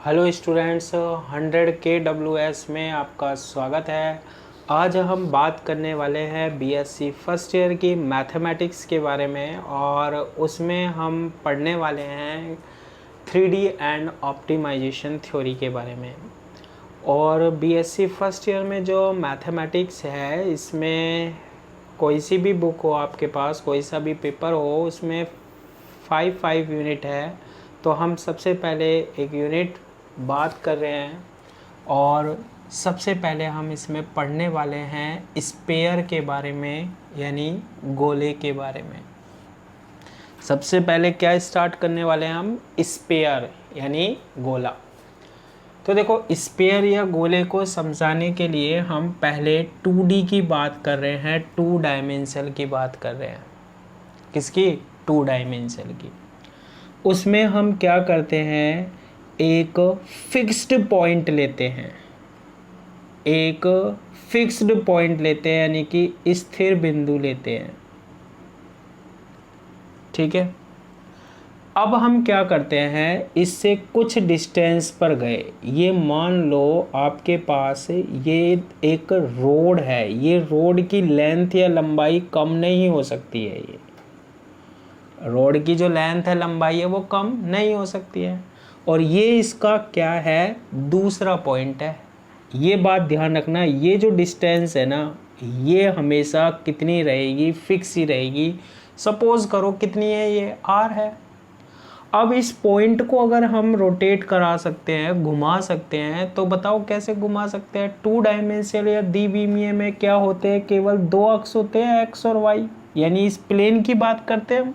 Hello students, 100 KWS में आपका स्वागत है। आज हम बात करने वाले हैं बीएससी फर्स्ट ईयर की मैथमेटिक्स के बारे में और उसमें हम पढ़ने वाले हैं 3D एंड ऑप्टिमाइजेशन थ्योरी के बारे में। और बीएससी फर्स्ट ईयर में जो मैथमेटिक्स है, इसमें कोई सी भी बुक हो आपके पास, कोई सा भी पेपर हो, उसमें 5 यूनिट है। तो हम सबसे पहले एक यूनिट बात कर रहे हैं और सबसे पहले हम इसमें पढ़ने वाले हैं स्पेयर के बारे में, यानी गोले के बारे में। सबसे पहले क्या स्टार्ट करने वाले हैं हम? स्पेयर यानी गोला। तो देखो, स्पेयर या गोले को समझाने के लिए हम पहले 2D की बात कर रहे हैं, 2 डायमेंशनल की बात कर रहे हैं। किसकी? 2 डायमेंशनल की। उसमें हम क्या करते हैं, एक फिक्स्ड पॉइंट लेते हैं, एक फिक्स्ड पॉइंट लेते हैं, यानी कि स्थिर बिंदु लेते हैं। ठीक है। अब हम क्या करते हैं, इससे कुछ डिस्टेंस पर गए। ये मान लो आपके पास ये एक रोड है, ये रोड की लेंथ या लंबाई कम नहीं हो सकती है। ये रोड की जो लेंथ है, लंबाई है, वो कम नहीं हो सकती है। और ये इसका क्या है? दूसरा पॉइंट है। ये बात ध्यान रखना, ये जो डिस्टेंस है ना, ये हमेशा कितनी रहेगी? फिक्स ही रहेगी। सपोज करो कितनी है? ये r है। अब इस पॉइंट को अगर हम रोटेट करा सकते हैं, घुमा सकते हैं, तो बताओ कैसे घुमा सकते हैं? 2 डायमेंशनल या द्विविमीय में क्या होते हैं? केवल 2 अक्ष होते हैं, x और y। यानी इस प्लेन की बात करते हैं,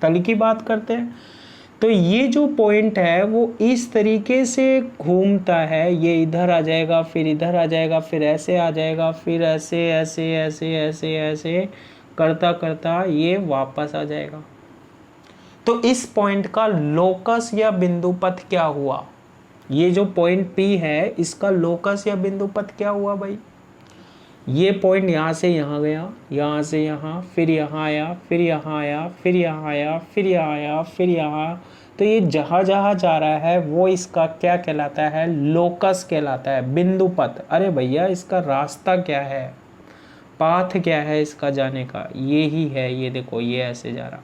तल की बात करते हैं। तो ये जो पॉइंट है वो इस तरीके से घूमता है, ये इधर आ जाएगा, फिर इधर आ जाएगा, फिर ऐसे आ जाएगा, फिर ऐसे ऐसे ऐसे ऐसे ऐसे करता करता ये वापस आ जाएगा। तो इस पॉइंट का लोकस या बिंदु पथ क्या हुआ? ये जो पॉइंट P है, इसका लोकस या बिंदु पथ क्या हुआ भाई? ये पॉइंट यहाँ से यहाँ गया, यहाँ से यहाँ, फिर यहाँ आया, फिर यहाँ आया, फिर यहाँ आया, फिर यहाँ आया, फिर यहाँ। तो ये जहाँ जहाँ जा रहा है वो इसका क्या कहलाता है? लोकस कहलाता है, बिंदु पथ। अरे भैया, इसका रास्ता क्या है, पाथ क्या है इसका जाने का? ये ही है, ये देखो, ये ऐसे जा रहा।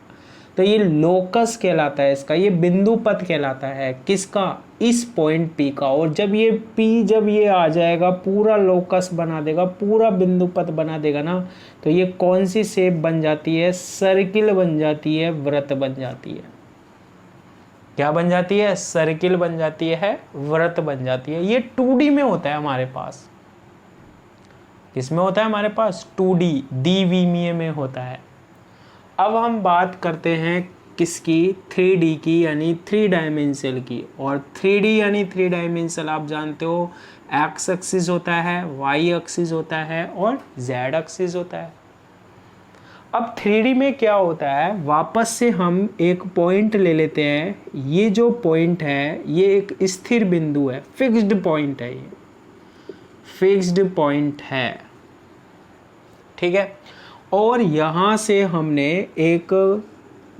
तो ये लोकस कहलाता है इसका, ये बिंदु पथ कहलाता है। किसका? इस पॉइंट P का। और जब ये P जब ये आ जाएगा, पूरा लोकस बना देगा, पूरा बिंदु पथ बना देगा ना, तो ये कौन सी शेप बन जाती है? सर्किल बन जाती है, वृत्त बन जाती है। क्या बन जाती है? सर्किल बन जाती है, वृत्त बन जाती है। ये 2D में होता है हमारे पास। किसमें होता है हमारे पास? 2D, द्विविमीय में होता है। अब हम बात करते हैं किसकी? 3D की, यानी 3 डायमेंशनल की। और 3D यानी 3 डायमेंशनल आप जानते हो, एक्स एक्सिस होता है, वाई एक्सिस होता है और जेड एक्सिस होता है। अब 3D में क्या होता है, वापस से हम एक पॉइंट ले लेते हैं। ये जो पॉइंट है, ये एक स्थिर बिंदु है, फिक्स्ड पॉइंट है, ये फिक्स्ड पॉइंट है। ठीक है। और यहाँ से हमने एक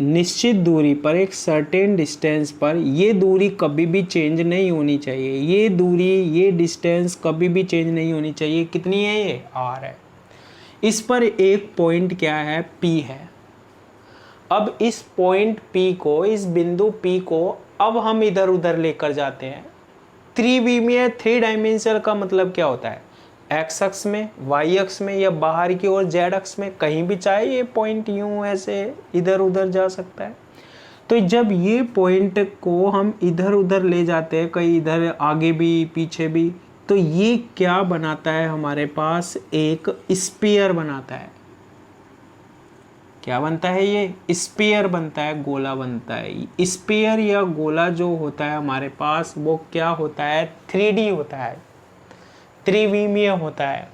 निश्चित दूरी पर, एक सर्टेन डिस्टेंस पर, ये दूरी कभी भी चेंज नहीं होनी चाहिए। ये दूरी, ये डिस्टेंस कभी भी चेंज नहीं होनी चाहिए। कितनी है? ये r है। इस पर एक पॉइंट क्या है? P है। अब इस पॉइंट P को, इस बिंदु P को अब हम इधर उधर लेकर जाते हैं। त्रिविमीय, 3 डायमेंशनल का मतलब क्या होता है? एक्स अक्ष में, वाई अक्ष में, या बाहर की ओर जेड अक्ष में, कहीं भी चाहे ये पॉइंट यूं ऐसे इधर उधर जा सकता है। तो जब ये पॉइंट को हम इधर उधर ले जाते हैं, कहीं इधर आगे भी पीछे भी, तो ये क्या बनाता है हमारे पास? एक स्फीयर बनाता है। क्या बनता है? ये स्फीयर बनता है, गोला बनता है। स्फीयर या गोला जो होता है हमारे पास, वो क्या होता है? 3D होता है, त्रिविमीय होता है।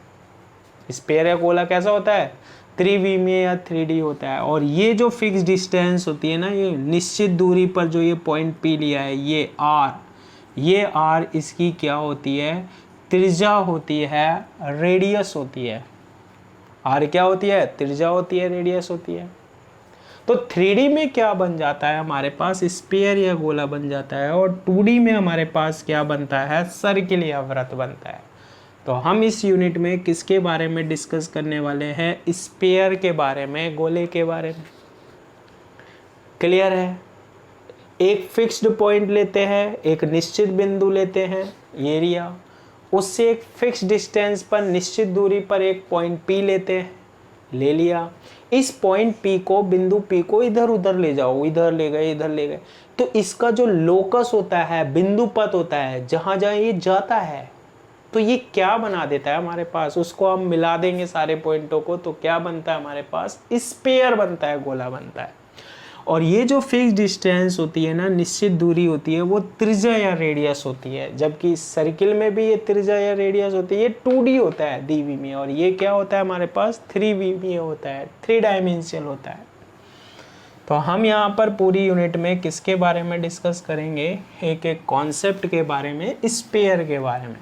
स्फीयर या गोला कैसा होता है? त्रिविमीय या 3D होता है। और ये जो फिक्स डिस्टेंस होती है ना, ये निश्चित दूरी पर जो ये पॉइंट P लिया है, ये r, ये r इसकी क्या होती है? त्रिज्या होती है, रेडियस होती है। r क्या होती है? त्रिज्या होती है, रेडियस होती है। तो 3D में क्या बन जाता है हमारे पास, स्फीयर या गोला बन जाता है, और 2D में हमारे पास क्या बनता है, सर्किल या वृत्त बनता है। तो हम इस यूनिट में किसके बारे में डिस्कस करने वाले हैं, स्फीयर के बारे में, गोले के बारे में। क्लियर है। एक फिक्स्ड पॉइंट लेते हैं, एक निश्चित बिंदु लेते हैं एरिया, उससे एक फिक्स डिस्टेंस पर निश्चित दूरी पर एक पॉइंट P लेते हैं, ले लिया। इस पॉइंट P को, बिंदु P को इधर उधर ले जाओ, इधर ले गए, इधर ले गए, तो इसका जो लोकस होता है, बिंदु पथ होता है, जहां जहां ये जाता है, तो ये क्या बना देता है हमारे पास, उसको हम मिला देंगे सारे पॉइंटों को, तो क्या बनता है हमारे पास, स्फीयर बनता है, गोला बनता है। और ये जो फिक्स डिस्टेंस होती है ना, निश्चित दूरी होती है, वो त्रिज्या या रेडियस होती है। जबकि सर्किल में भी ये त्रिज्या या रेडियस होती है, ये 2D होता है द्विवी में, और ये क्या होता है हमारे पास, 3D में होता है, 3 डायमेंशनल होता है। तो हम यहाँ पर पूरी यूनिट में किसके बारे में डिस्कस करेंगे, एक एक कॉन्सेप्ट के बारे में, स्फीयर के बारे में।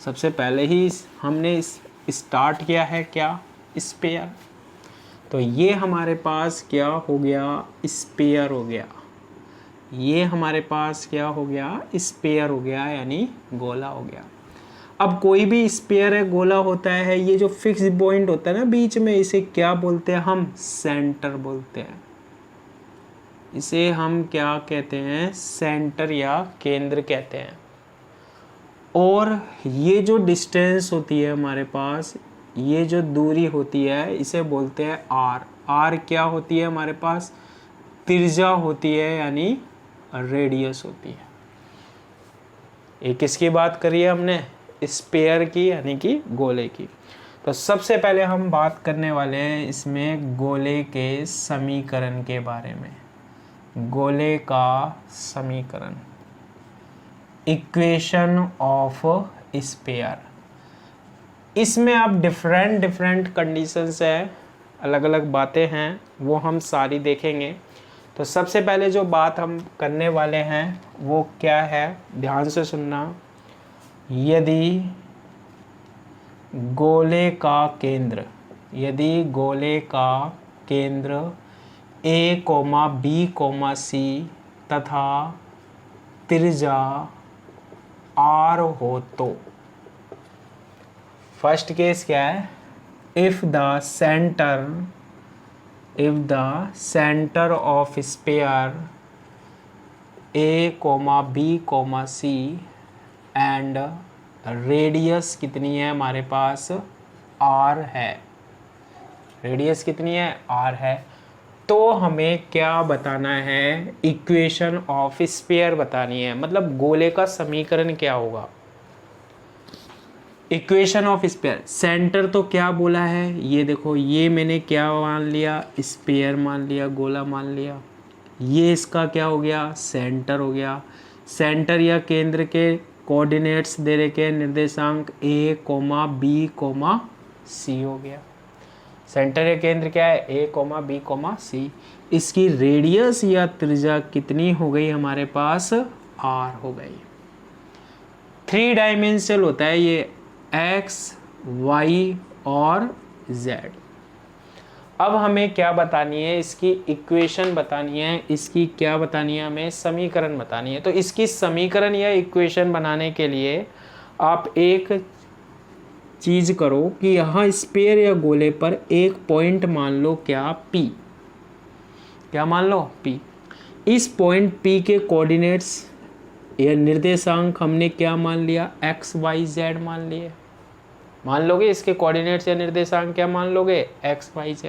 सबसे पहले ही हमने स्टार्ट किया है क्या, स्फीयर। तो ये हमारे पास क्या हो गया, स्फीयर हो गया। ये हमारे पास क्या हो गया, स्फीयर हो गया, यानी गोला हो गया। अब कोई भी स्फीयर है, गोला होता है, ये जो फिक्स पॉइंट होता है ना बीच में, इसे क्या बोलते हैं हम, सेंटर बोलते हैं। इसे हम क्या कहते हैं, सेंटर या केंद्र कहते हैं। और ये जो डिस्टेंस होती है हमारे पास, ये जो दूरी होती है, इसे बोलते हैं आर। आर क्या होती है हमारे पास, त्रिज्या होती है, यानी रेडियस होती है। ये किसकी बात करी है हमने, स्फीयर की, यानी कि गोले की। तो सबसे पहले हम बात करने वाले हैं इसमें गोले के समीकरण के बारे में। गोले का समीकरण, इक्वेशन ऑफ स्फीयर। इसमें आप डिफरेंट कंडीशंस है, अलग अलग बातें हैं, वो हम सारी देखेंगे। तो सबसे पहले जो बात हम करने वाले हैं वो क्या है, ध्यान से सुनना। यदि गोले का केंद्र, यदि गोले का केंद्र A, B, C तथा त्रिज्या R हो तो, फर्स्ट केस क्या है, if the centre of sphere A, B, C and radius कितनी है हमारे पास, R है। रेडियस कितनी है, R है। तो हमें क्या बताना है, इक्वेशन ऑफ स्फीयर बतानी है, मतलब गोले का समीकरण क्या होगा। इक्वेशन ऑफ स्फीयर, सेंटर तो क्या बोला है, ये देखो, ये मैंने क्या मान लिया, स्फीयर मान लिया, गोला मान लिया। ये इसका क्या हो गया, सेंटर हो गया। सेंटर या केंद्र के कोऑर्डिनेट्स दे रखे, निर्देशांक A, B, C हो गया। सेंटर या केंद्र क्या है, A, B, C। इसकी रेडियस या त्रिज्या कितनी हो गई हमारे पास, R हो गई। 3 डायमेंशनल होता है ये, X, Y और Z। अब हमें क्या बतानी है, इसकी इक्वेशन बतानी है, इसकी क्या बतानी है, हमें समीकरण बतानी है। तो इसकी समीकरण या इक्वेशन बनाने के लिए आप एक चीज़ करो कि यहाँ स्फीयर या गोले पर एक पॉइंट मान लो, क्या, P। क्या मान लो, P। इस पॉइंट P के कोऑर्डिनेट्स या निर्देशांक हमने क्या मान लिया, X, Y, Z मान लिए। मान लोगे इसके कोऑर्डिनेट्स या निर्देशांक क्या मान लोगे, X, Y, Z।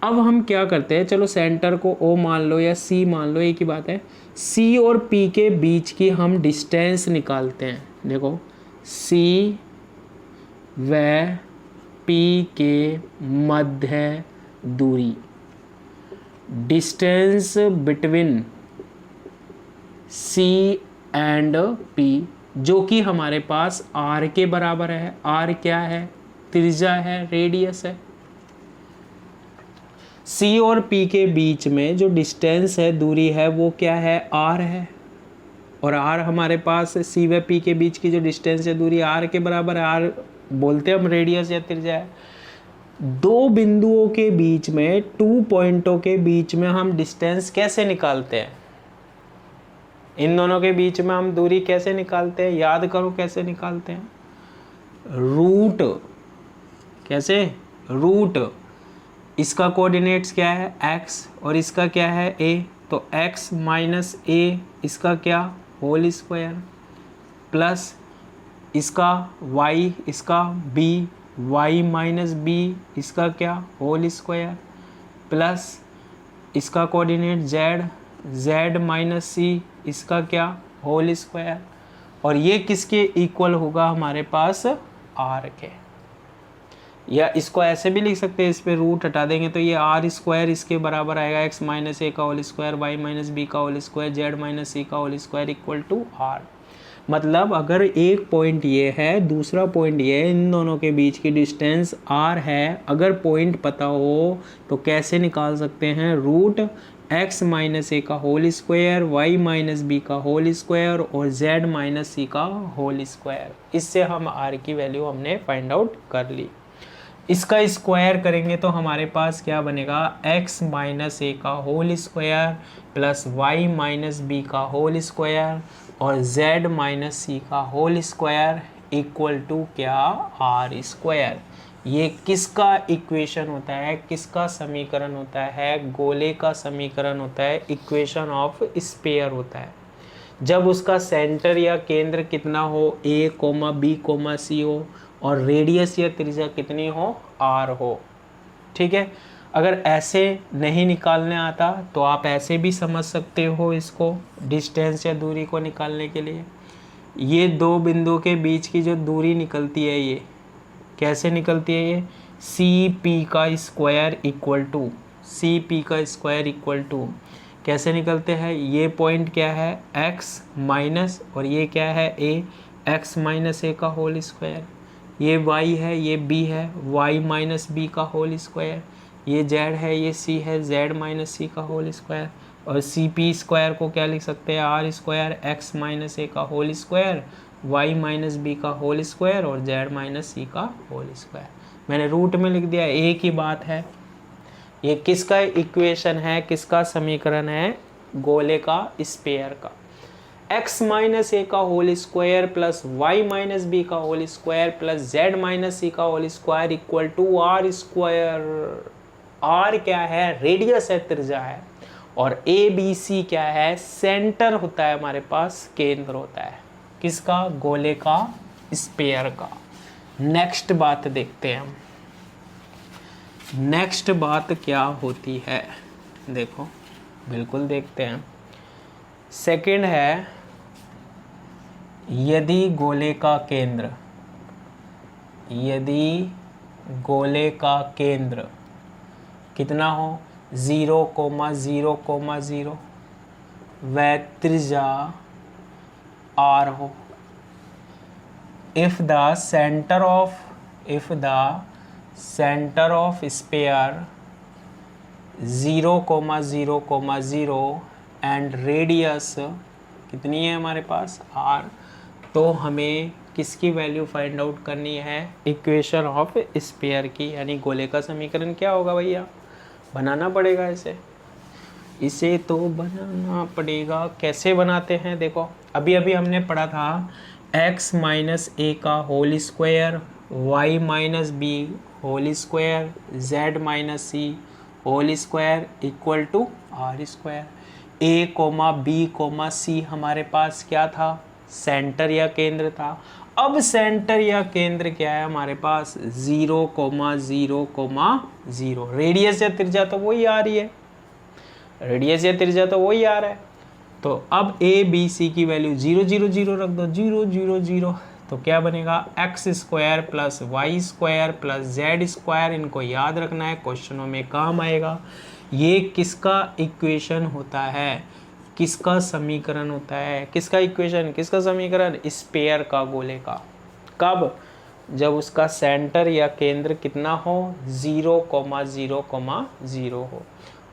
अब हम क्या करते हैं, चलो सेंटर को O मान लो या C मान लो, एक ही बात है। C और P के बीच की हम डिस्टेंस निकालते हैं। देखो, C व P के मध्य दूरी, distance between C and P, जो कि हमारे पास R के बराबर है। R क्या है, त्रिज्या है, रेडियस है। C और P के बीच में जो डिस्टेंस है, दूरी है, वो क्या है, R है। और R हमारे पास C व P के बीच की जो डिस्टेंस है, दूरी R के बराबर है। R बोलते हैं हम रेडियस या त्रिज्या है। दो बिंदुओं के बीच में, 2 पॉइंटों के बीच में हम डिस्टेंस कैसे निकालते हैं? इन दोनों के बीच में हम दूरी कैसे निकालते हैं? याद करो कैसे निकालते हैं। रूट, कैसे? रूट, इसका कोऑर्डिनेट्स क्या है? x और इसका क्या है? a। तो x माइनस a, इसका क्या? होल स्क्वायर, प्लस इसका y, इसका b, y माइनस b, इसका क्या? होल स्क्वायर, प्लस इसका coordinate z, z minus c, इसका क्या? Whole square. और ये किसके इक्वल होगा? हमारे पास r के। या इसको ऐसे भी लिख सकते हैं, इस पे रूट हटा देंगे तो ये आर स्क्वायर इसके बराबर आएगा, एक्स माइनस ए का whole square, y minus B का होल स्क्वायर, जेड माइनस सी का whole square equal to r. मतलब अगर एक पॉइंट ये है, दूसरा पॉइंट ये है, इन दोनों के बीच की डिस्टेंस आर है, अगर पॉइंट पता हो तो कैसे निकाल सकते हैं? रूट एक्स माइनस ए का whole square, y minus B का होल स्क्वायर और जेड माइनस सी का होल स्क्वायर। इससे हम आर की वैल्यू हमने फाइंड आउट कर ली। इसका स्क्वायर करेंगे तो हमारे पास क्या बनेगा? x माइनस ए का whole square plus Y minus B का होल स्क्वायर और z माइनस सी का होल स्क्वायर इक्वल टू क्या? R square. ये किसका इक्वेशन होता है? किसका समीकरण होता है? गोले का समीकरण होता है, इक्वेशन ऑफ स्फीयर होता है। जब उसका सेंटर या केंद्र कितना हो? a, b, c हो और रेडियस या त्रिज्या कितनी हो? r हो। ठीक है। अगर ऐसे नहीं निकालने आता तो आप ऐसे भी समझ सकते हो इसको, डिस्टेंस या दूरी को निकालने के लिए। ये दो बिंदुओं के बीच की जो दूरी निकलती है, ये कैसे निकलती है? ये सी पी का square equal to, C P का स्क्वायर इक्वल टू कैसे निकलते हैं? ये पॉइंट क्या है? x माइनस, और ये क्या है? a, x माइनस ए का होल स्क्वायर। ये y है, ये b है, y माइनस बी का होल स्क्वायर। ये z है, ये c है, z माइनस सी का होल स्क्वायर। और सी पी स्क्वायर को क्या लिख सकते हैं? आर स्क्वायर x माइनस ए का whole square, y minus B का होल स्क्वायर और z माइनस सी का होल स्क्वायर। मैंने रूट में लिख दिया, एक ही बात है। ये किसका इक्वेशन है? किसका समीकरण है? गोले का, स्फीयर का। x माइनस ए का whole square plus Y minus B का whole square plus Z minus सी का whole square equal to are square. R क्या है? रेडियस है, त्रिज्या है। और ए बी सी क्या है? सेंटर होता है हमारे पास, केंद्र होता है। किसका? गोले का, स्फीयर का। नेक्स्ट बात देखते हैं हम। नेक्स्ट बात क्या होती है? देखो, बिल्कुल देखते हैं। सेकंड है, यदि गोले का केंद्र, यदि गोले का केंद्र कितना हो? 0,0,0 व त्रिज्या r हो। if the center of sphere 0,0,0 and radius कितनी है हमारे पास? r, तो हमें किसकी वैल्यू फाइंड आउट करनी है? इक्वेशन ऑफ स्फीयर की, यानी गोले का समीकरण क्या होगा भैया? बनाना पड़ेगा इसे तो बनाना पड़ेगा। कैसे बनाते हैं? देखो, अभी अभी हमने पढ़ा था x माइनस ए का whole square, y minus b whole square, z minus c whole square equal to are square. a, b, c हमारे पास क्या था? सेंटर या केंद्र था। अब सेंटर या केंद्र क्या है हमारे पास? 0,0,0। रेडियस या त्रिज्या तो वही आ रही है, रेडियस या त्रिज्या तो वही आ रहा है। तो अब ए बी सी की वैल्यू 0,0,0 रख दो, 0,0,0। तो क्या बनेगा? X square plus Y square plus Z square. इनको याद रखना है, क्वेश्चनों में काम आएगा। ये किसका इक्वेशन होता है? किसका समीकरण होता है? किसका इक्वेशन, किसका समीकरण? स्फीयर का, गोले का। कब? जब उसका सेंटर या केंद्र कितना हो? 0,0,0 हो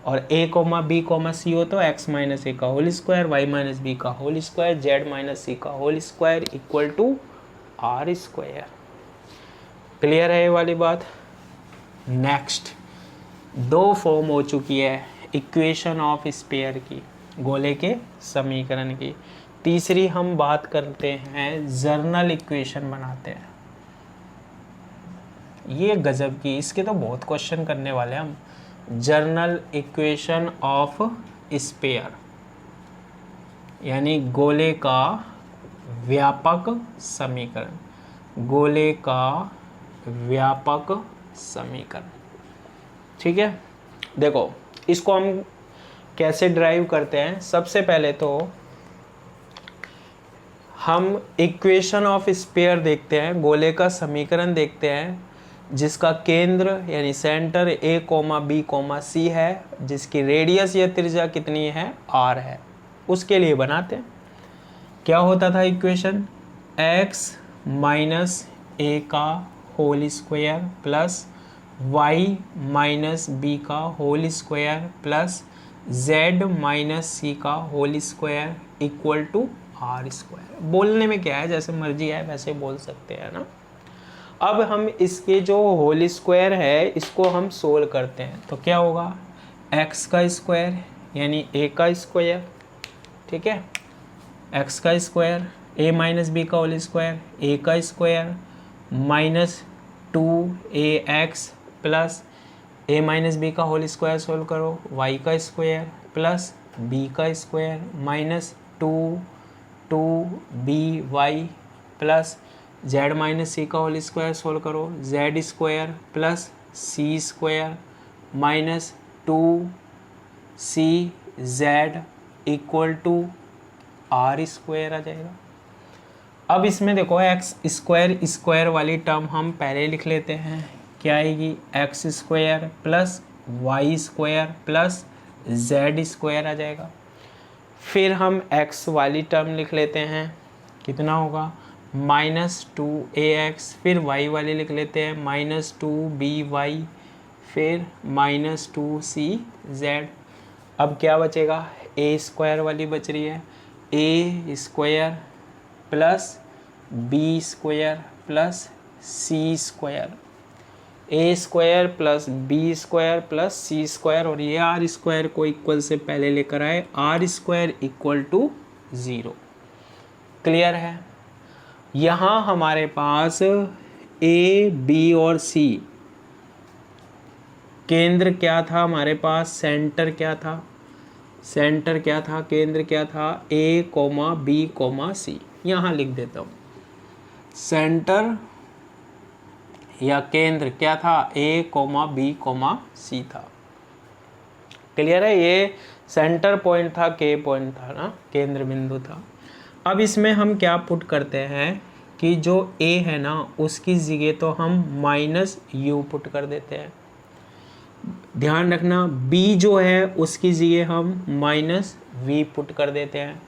और a, b, c हो तो x माइनस ए का whole square, y minus B का होल स्क्वायर, z माइनस सी का whole square equal to are square. Clear है ये वाली बात? नेक्स्ट, दो फॉर्म हो चुकी है इक्वेशन ऑफ स्फीयर की, गोले के समीकरण की। तीसरी हम बात करते हैं जर्नल इक्वेशन बनाते हैं। ये गजब की, इसके तो बहुत क्वेश्चन करने वाले हैं हम। जर्नल इक्वेशन ऑफ स्फीयर यानी गोले का व्यापक समीकरण, गोले का व्यापक समीकरण। ठीक है, देखो इसको हम कैसे ड्राइव करते हैं। सबसे पहले तो हम इक्वेशन ऑफ स्फीयर देखते हैं, गोले का समीकरण देखते हैं, जिसका केंद्र यानी सेंटर ए कोमा बी कोमा सी है, जिसकी रेडियस या त्रिज्या कितनी है, आर है, उसके लिए बनाते हैं। क्या होता था इक्वेशन, x माइनस ए का whole square plus y minus B का whole square plus z minus सी का whole square equal to are square. बोलने में क्या है, जैसे मर्जी है वैसे बोल सकते हैं ना। अब हम इसके जो होल स्क्वायर है इसको हम सोल्व करते हैं, तो क्या होगा, x का स्क्वायर यानी a का स्क्वायर, ठीक है, x का स्क्वायर, a माइनस बी का होल स्क्वायर, a का square minus 2ax plus a minus B का होल स्क्वायर सोल्व करो, y का स्क्वायर प्लस b का square minus 2by plus z minus सी का होल स्क्वायर सोल्व करो, z square plus c square minus 2cz equal to are square आ जाएगा। अब इसमें देखो एक्स स्क्वायर स्क्वायर वाली टर्म हम पहले लिख लेते हैं, क्या आएगी, X square plus Y square plus Z square आ जाएगा। फिर हम एक्स वाली टर्म लिख लेते हैं, कितना होगा, माइनस 2ax, फिर वाई वाली लिख लेते हैं माइनस 2by, फिर माइनस 2cz। अब क्या बचेगा, ए स्क्वायर वाली बच रही है, A square plus B square plus C square, A square plus B square plus C square, और ये आर स्क्वायर को इक्वल से पहले लेकर आए, r square equal to 0। Clear है। यहाँ हमारे पास ए बी और सी, केंद्र क्या था हमारे पास, सेंटर क्या था, सेंटर क्या था, केंद्र क्या था, ए कोमा बी कोमा सी। यहाँ लिख देता हूँ, सेंटर या केंद्र क्या था, ए कोमा बी कोमा सी था। क्लियर है, ये सेंटर पॉइंट था, के पॉइंट था ना, केंद्र बिंदु था। अब इसमें हम क्या पुट करते हैं कि जो ए है ना उसकी जगह तो हम माइनस यू पुट कर देते हैं। ध्यान रखना, बी जो है उसकी जगह हम माइनस वी पुट कर देते हैं,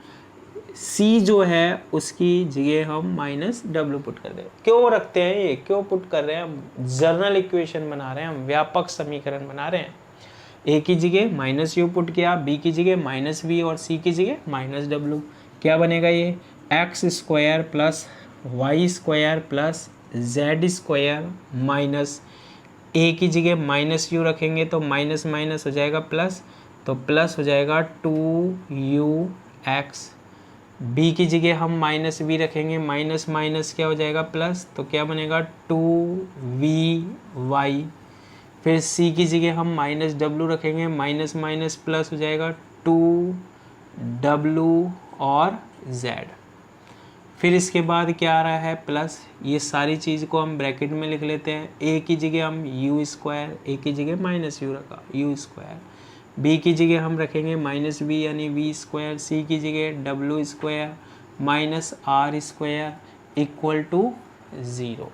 सी जो है उसकी जगह हम माइनस डब्ल्यू पुट कर देते हैं। क्यों रखते हैं ये, क्यों पुट कर रहे हैं, हम जर्नल इक्वेशन बना रहे हैं, हम व्यापक समीकरण बना रहे हैं। ए की जगह माइनस यू पुट किया, बी की जगह माइनस वी और सी की जगह माइनस डब्ल्यू। क्या बनेगा ये, x square plus Y square plus Z square minus, A की जगह माइनस यू रखेंगे तो माइनस माइनस हो जाएगा प्लस, तो प्लस हो जाएगा 2ux, बी की जगह हम माइनस वी रखेंगे, माइनस माइनस क्या हो जाएगा प्लस, तो क्या बनेगा 2vy, फिर सी की जगह हम माइनस डब्ल्यू रखेंगे, माइनस माइनस प्लस हो जाएगा 2w और z। फिर इसके बाद क्या आ रहा है प्लस, ये सारी चीज़ को हम ब्रैकेट में लिख लेते हैं, ए की जगह हम यू स्क्वायर, ए की जगह माइनस यू रखा, यू स्क्वायर, बी की जगह हम रखेंगे माइनस वी यानी वी स्क्वायर, सी की जगह डब्ल्यू square minus r square equal to 0।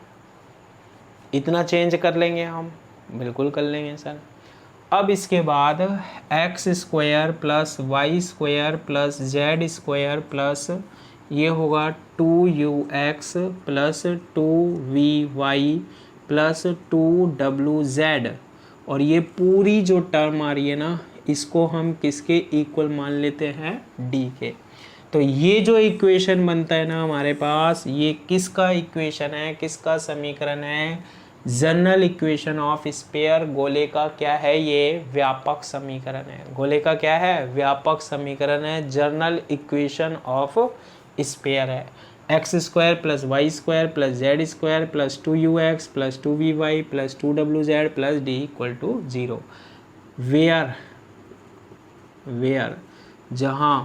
इतना चेंज कर लेंगे हम, बिल्कुल कर लेंगे सर। अब इसके बाद x square plus Y square plus Z square plus ये होगा 2ux plus 2vy plus 2wz, और ये पूरी जो टर्म आ रही है ना इसको हम किसके इक्वल मान लेते हैं, d के। तो ये जो इक्वेशन बनता है ना हमारे पास, ये किसका इक्वेशन है, किसका समीकरण है, जनरल इक्वेशन ऑफ स्फीयर, गोले का क्या है, ये व्यापक समीकरण है। गोले का क्या है, व्यापक समीकरण है। जनरल इक्वेशन ऑफ स्फीयर है x square plus Y square plus Z square plus 2ux plus 2vy plus 2wz plus d equal to 0। Where जहाँ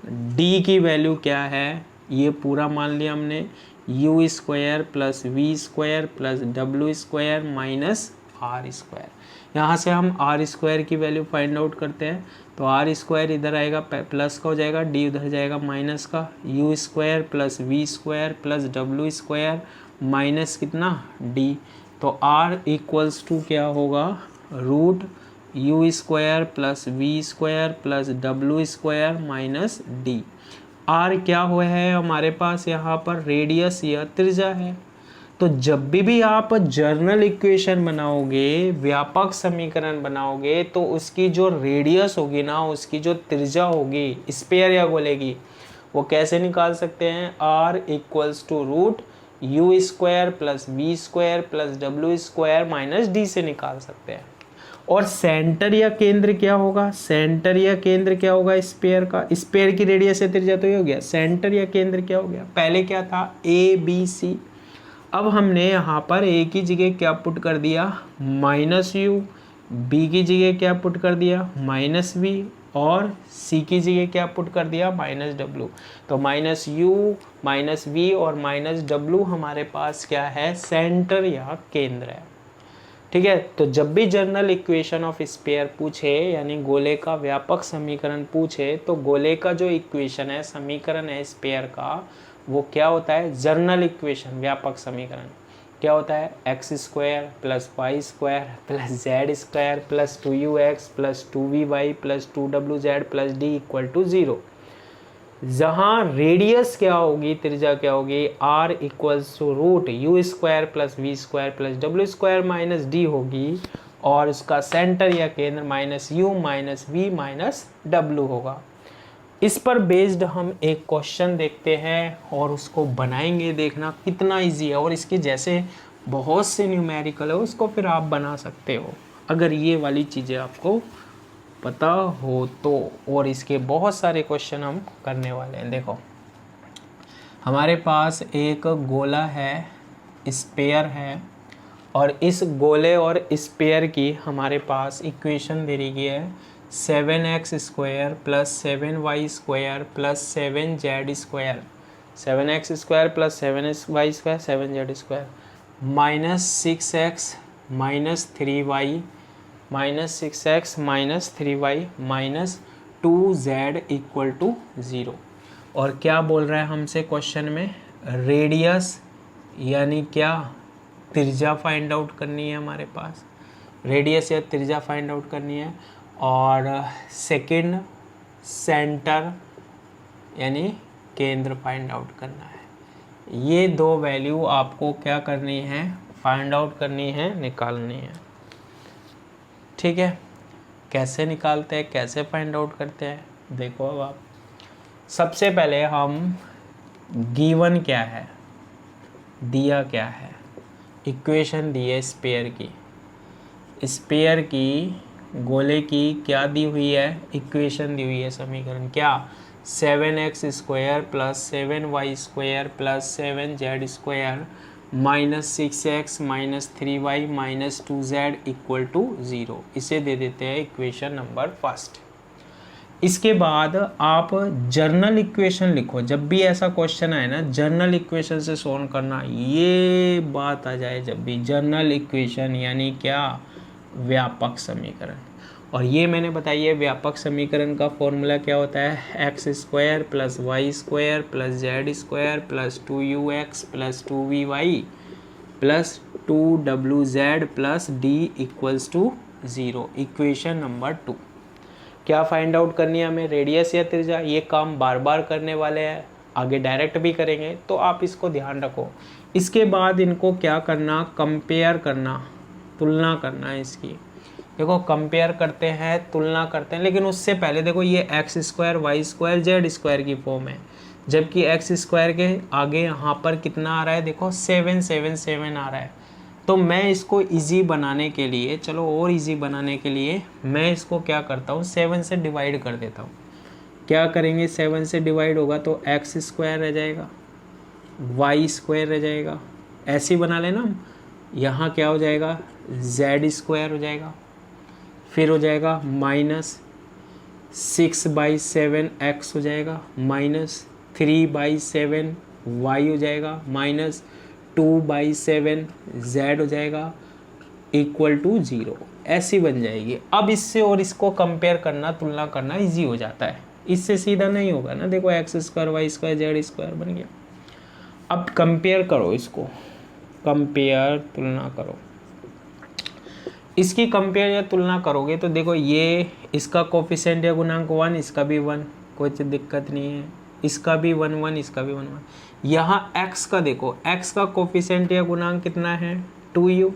डी की वैल्यू क्या है, ये पूरा मान लिया हमने, u square plus v square plus डब्ल्यू स्क्वायर माइनस आर स्क्वायर। यहाँ से हम आर स्क्वायर की वैल्यू फाइंड आउट करते हैं, तो आर स्क्वायर इधर आएगा प्लस का हो जाएगा, डी उधर जाएगा माइनस का, u square plus v square plus डब्ल्यू स्क्वायर माइनस कितना डी। तो आर इक्वल्स टू क्या होगा, root u square plus v square plus डब्ल्यू स्क्वायर माइनस डी। आर क्या हुआ है हमारे पास यहाँ पर, रेडियस या त्रिज्या है। तो जब भी आप जर्नल इक्वेशन बनाओगे, व्यापक समीकरण बनाओगे, तो उसकी जो रेडियस होगी ना, उसकी जो त्रिज्या होगी स्फीयर या गोले की, वो कैसे निकाल सकते हैं, r equals to root u square plus v square plus डब्ल्यू स्क्वायर माइनस डी से निकाल सकते हैं। और सेंटर या केंद्र क्या होगा, सेंटर या केंद्र क्या होगा स्फीयर का, स्फीयर की रेडियस या त्रिज्या तो ये हो गया, सेंटर या केंद्र क्या हो गया, पहले क्या था ए बी सी। अब हमने यहाँ पर ए की जगह क्या पुट कर दिया, माइनस यू, बी की जगह क्या पुट कर दिया, माइनस वी, और सी की जगह क्या पुट कर दिया, माइनस डब्ल्यू। तो माइनस यू माइनस वी और माइनस डब्ल्यू हमारे पास क्या है, सेंटर या केंद्र है। ठीक है, तो जब भी जनरल इक्वेशन ऑफ स्फीयर पूछे, यानी गोले का व्यापक समीकरण पूछे, तो गोले का जो इक्वेशन है, समीकरण है स्फीयर का, वो क्या होता है, जनरल इक्वेशन व्यापक समीकरण क्या होता है, x square plus Y square plus Z square plus 2ux plus 2vy plus 2wz plus d equal to 0। जहाँ रेडियस क्या होगी, त्रिज्या क्या होगी, r equals to root u square plus v square plus डब्ल्यू स्क्वायर माइनस डी होगी, और उसका सेंटर या केंद्र minus u minus v minus डब्ल्यू होगा। इस पर बेस्ड हम एक क्वेश्चन देखते हैं और उसको बनाएंगे, देखना कितना इजी है। और इसके जैसे बहुत से न्यूमेरिकल है, उसको फिर आप बना सकते हो अगर ये वाली चीज़ें आपको पता हो तो। और इसके बहुत सारे क्वेश्चन हम करने वाले हैं। देखो, हमारे पास एक गोला है, स्फीयर है, और इस गोले और स्फीयर की हमारे पास इक्वेशन दे रही है 7x square plus 7y square plus 7z square, 7x square plus 7y square 7z square minus 6x minus 3y minus 6x minus 3y minus 2z equal to 0। और क्या बोल रहा है हमसे क्वेश्चन में, रेडियस यानी क्या, त्रिज्या फाइंड आउट करनी है हमारे पास, रेडियस या त्रिज्या फाइंड आउट करनी है। और सेकंड सेंटर यानी केंद्र फाइंड आउट करना है। ये दो वैल्यू आपको क्या करनी है, फाइंड आउट करनी है, निकालनी है। ठीक है, कैसे निकालते हैं, कैसे फाइंड आउट करते हैं, देखो अब आप। सबसे पहले हम गिवन क्या है, दिया क्या है, इक्वेशन दी है स्फीयर की, स्फीयर की गोले की क्या दी हुई है, इक्वेशन दी हुई है, समीकरण क्या, 7x square plus 7y square plus 7z square minus 6x minus 3y minus 2z equal to 0। इसे दे देते हैं इक्वेशन नंबर फर्स्ट। इसके बाद आप जर्नल इक्वेशन लिखो। जब भी ऐसा क्वेश्चन आए ना, जर्नल इक्वेशन से सॉल्व करना, ये बात आ जाए जब भी, जर्नल इक्वेशन यानी क्या, व्यापक समीकरण। और ये मैंने बताई है व्यापक समीकरण का फॉर्मूला क्या होता है, x square plus Y square plus Z square plus 2ux plus 2vy plus 2wz plus d equals to 0। Equation number 2 क्या फाइंड आउट करनी है हमें, रेडियस या त्रिज्या। ये काम बार बार करने वाले हैं, आगे डायरेक्ट भी करेंगे, तो आप इसको ध्यान रखो। इसके बाद इनको क्या करना, कंपेयर करना, तुलना करना है इसकी। देखो कंपेयर करते हैं, तुलना करते हैं, लेकिन उससे पहले देखो ये x square y square z square की फॉर्म है, जबकि एक्स स्क्वायर के आगे यहाँ पर कितना आ रहा है, देखो 7 7 7 आ रहा है। तो मैं इसको इजी बनाने के लिए, चलो और इजी बनाने के लिए मैं इसको क्या करता हूँ, 7 से डिवाइड कर देता हूँ। क्या करेंगे, 7 से डिवाइड होगा तो एक्स स्क्वायर रह जाएगा, वाई स्क्वायर रह जाएगा, ऐसे ही बना लेना हम। यहाँ क्या हो जाएगा, जेड स्क्वायर हो जाएगा, फिर हो जाएगा -6/7 एक्स हो जाएगा, -3/7 वाई हो जाएगा, -2/7 जेड हो जाएगा, इक्वल टू 0। ऐसी बन जाएगी। अब इससे और इसको कंपेयर करना, तुलना करना इजी हो जाता है। इससे सीधा नहीं होगा ना, देखो x square y square z square बन गया। अब कंपेयर करो इसको, कंपेयर तुलना करो। इसकी कंपेयर या तुलना करोगे तो देखो ये इसका कोफिशिएंट या गुणांक 1, इसका भी 1, कोई दिक्कत नहीं है, इसका भी 1 1, इसका भी 1 1। यहाँ x का देखो, x का कोफिशिएंट या गुणांक कितना है, 2u,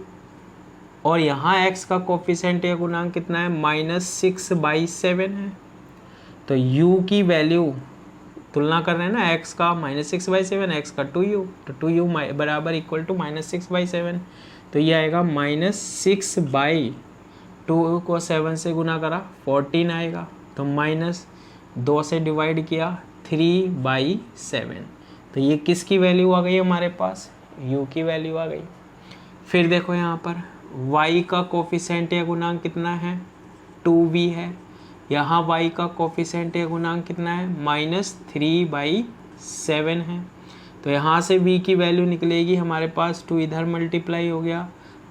और यहाँ x का कोफिशिएंट या गुणांक कितना है, -6/7 है। तो u की वैल्यू तुलना कर रहे हैं ना, x का -6/7, x का 2u, तो 2u बराबर इक्वल टू -6/7। तो ये आएगा -6/2 को 7 से गुना करा 14 आएगा, तो -2 से डिवाइड किया 3/7। तो ये किसकी वैल्यू आ गई हमारे पास, u की वैल्यू आ गई। फिर देखो यहाँ पर y का कोफिशिएंट या गुणांक कितना है, 2v है। यहाँ y का कोफिशिएंट या गुणांक कितना है, -3/7 है। तो यहाँ से v की वैल्यू निकलेगी हमारे पास, 2 इधर मल्टीप्लाई हो गया,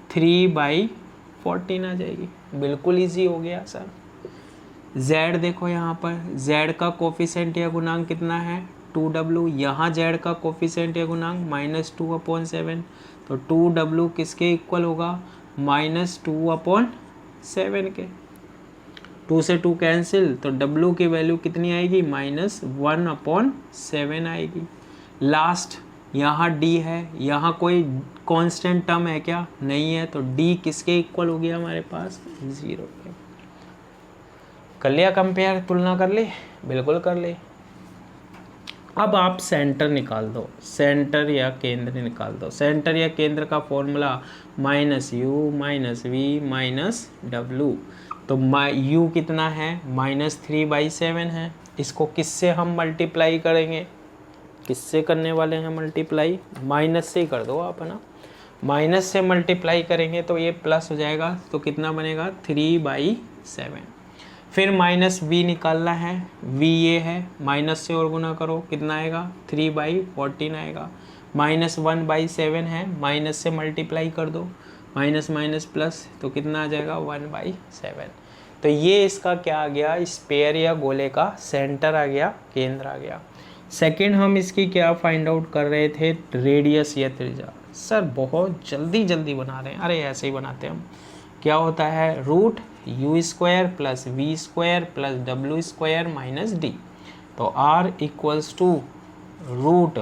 3/14 आ जाएगी। बिल्कुल इजी हो गया सर। z देखो यहाँ पर, z का कोफिशिएंट या गुणांक कितना है, 2w। यहाँ z का कोफिशिएंट या गुणांक -2/7, तो 2w किसके इक्वल होगा, -2/7 के। 2 से 2 कैंसिल, तो w की वैल्यू कितनी आएगी, -1/7 आएगी। लास्ट यहाँ d है, यहाँ कोई कांस्टेंट टर्म है क्या, नहीं है, तो d किसके इक्वल हो गया हमारे पास, 0 के। कर लिया कंपेयर, तुलना कर ले, बिल्कुल कर ले। अब आप सेंटर निकाल दो, सेंटर या केंद्र निकाल दो। सेंटर या केंद्र का फॉर्मूला -u -v -w। तो u कितना है, -3/7 है। इसको किससे हम मल्टीप्लाई करेंगे, किससे करने वाले हैं मल्टीप्लाई, माइनस से ही कर दो आप, है ना। माइनस से मल्टीप्लाई करेंगे तो ये प्लस हो जाएगा, तो कितना बनेगा, 3/7। फिर -v निकालना है, v ये है, माइनस से और गुना करो, कितना आएगा, 3/14 आएगा। -1/7 है, माइनस से मल्टीप्लाई कर दो, माइनस माइनस प्लस, तो कितना आ जाएगा, 1/7। तो ये इसका क्या आ गया, स्फीयर या गोले का सेंटर आ गया, केंद्र आ गया। सेकंड हम इसकी क्या फाइंड आउट कर रहे थे, रेडियस या त्रिज्या। सर बहुत जल्दी जल्दी बना रहे हैं, अरे ऐसे ही बनाते हैं हम। क्या होता है, √u² + v² + w² - d। तो r = रूट।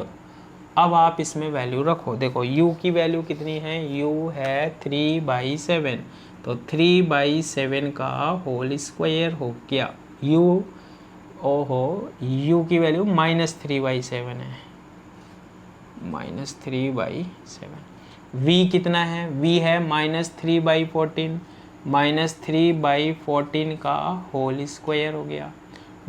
अब आप इसमें वैल्यू रखो, देखो u की वैल्यू कितनी है, u है 3/7, तो 3/7 का होल स्क्वायर हो गया। u की वैल्यू -3/7 है, -3/7। v कितना है, v है -3/14, -3/14 का होल स्क्वायर हो गया।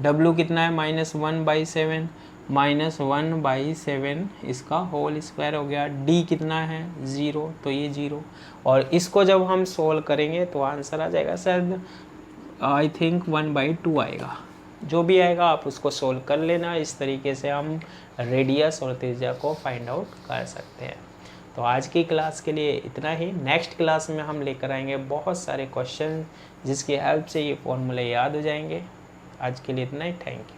w कितना है, -1/7, -1/7 इसका होल स्क्वायर हो गया। d कितना है, 0, तो ये 0। और इसको जब हम सोल्व करेंगे तो आंसर आ जाएगा शायद, आई थिंक 1/2 आएगा। जो भी आएगा आप उसको सोल्व कर लेना। इस तरीके से हम रेडियस और त्रिज्या को फाइंड आउट कर सकते हैं। तो आज की क्लास के लिए इतना ही। नेक्स्ट क्लास में हम लेकर आएंगे बहुत सारे क्वेश्चन जिसकी हेल्प से ये फॉर्मूले याद हो जाएंगे। आज के लिए इतना ही, थैंक यू।